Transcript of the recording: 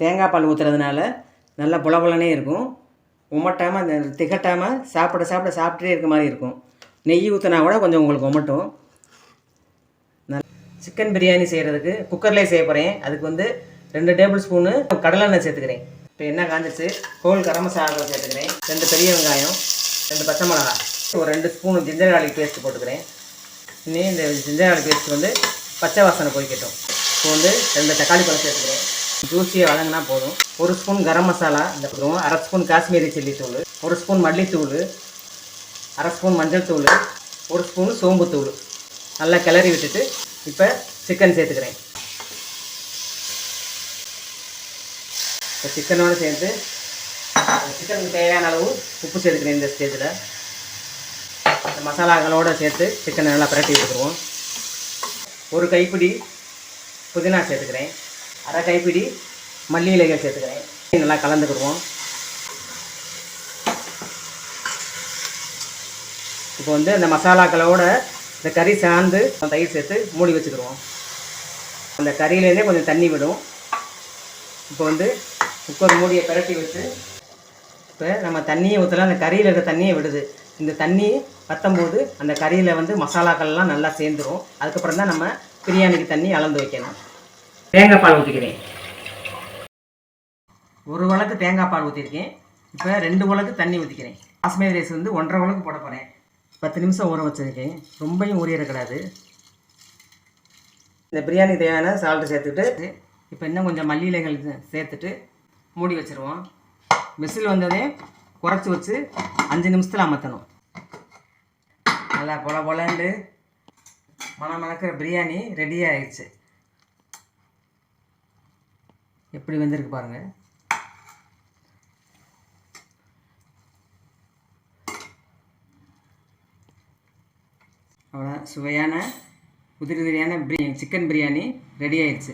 தேங்காய் பால் ஊற்றுறதுனால நல்லா புலபுலனே இருக்கும். உமட்டாமல் அந்த திகட்டாமல் சாப்பிட்டே இருக்க மாதிரி இருக்கும். நெய் ஊற்றினா கூட கொஞ்சம் உங்களுக்கு உமட்டும். சிக்கன் பிரியாணி செய்கிறதுக்கு குக்கர்லேயே செய்ய போகிறேன். அதுக்கு வந்து 2 டேபிள் ஸ்பூனு கடலெண்ணெய் சேர்த்துக்கிறேன். இப்போ எண்ணெய் காஞ்சிச்சு. ஹோல் கரம் மசாலா சேர்த்துக்கிறேன். 2 பெரிய வெங்காயம், 2 பச்சை மிளகாய், ஒரு 2 ஸ்பூனு ஜிஞ்சர் கார்லிக் பேஸ்ட்டு போட்டுக்கிறேன். இன்னும் இந்த ஜிஞ்சர் கார்லிக் பேஸ்ட் வந்து பச்சை வாசனை போய்க்கட்டும். இப்போ வந்து 2 தக்காளி பழம் சேர்த்துக்கிறேன். ஜூஸியை வதங்கினா போதும். 1 ஸ்பூன் கரம் மசாலா இந்த போடுவோம். 1/2 ஸ்பூன் காஷ்மீரி சில்லி தூள், 1 ஸ்பூன் மல்லித்தூள், 1/2 ஸ்பூன் மஞ்சள் தூள், 1 ஸ்பூன் சோம்புத்தூள் நல்லா கிளறி விட்டுட்டு இப்போ சிக்கன் சேர்த்துக்கிறேன். இப்போ சிக்கனோடு சேர்த்து சிக்கனுக்கு தேவையான அளவு உப்பு சேர்த்துக்கிறேன். இந்த ஸ்டேஜில் இந்த மசாலாக்களோடு சேர்த்து சிக்கனை நல்லா பிரட்டி விட்டுக்குருவோம். 1 கைப்பிடி புதினா சேர்த்துக்கிறேன். 1/2 கைப்பிடி மல்லி இலைகள் சேர்த்துக்கிறேன். நல்லா கலந்துக்கிடுவோம். இப்போ வந்து அந்த மசாலாக்களோட இந்த கறி சார்ந்து தயிர் சேர்த்து மூடி வச்சுக்கிடுவோம். அந்த கறியிலேருந்தே கொஞ்சம் தண்ணி விடும். இப்போ வந்து குக்கர் மூடியை பிரட்டி வச்சு இப்போ நம்ம தண்ணியை ஊற்றலாம். அந்த கறியில் இருக்க தண்ணியை விடுது. இந்த தண்ணி வற்றும்போது அந்த கறியில் வந்து மசாலாக்கள்லாம் நல்லா சேர்ந்துடும். அதுக்கப்புறம் தான் நம்ம பிரியாணிக்கு தண்ணி அளந்து வைக்கணும். தேங்காய் பால் ஊற்றிக்கிறேன். 1 உலக்கு தேங்காய் பால் ஊற்றிருக்கேன். இப்போ 2 உலக்கு தண்ணி ஊற்றிக்கிறேன். பாஸ்மதி ரைஸ் வந்து 1.5 உலக்கு போட போகிறேன். 10 நிமிஷம் ஊற வச்சுருக்கேன். ரொம்பவும் ஊறிடக்கூடாது. இந்த பிரியாணி தேவையான சால்ட்டு சேர்த்துட்டு இப்போ இன்னும் கொஞ்சம் மல்லி இலைகள் சேர்த்துட்டு மூடி வச்சுருவோம். விசில் வந்ததே குறைச்சி வச்சு 5 நிமிஷத்தில் அமர்த்தணும். நல்லா பொலண்டு மணக்கிற பிரியாணி ரெடி ஆயிடுச்சு. எப்படி வந்திருக்கு பாருங்கள். அவ்வளோ சுவையான உதிரியான சிக்கன் பிரியாணி ரெடி ஆயிடுச்சு.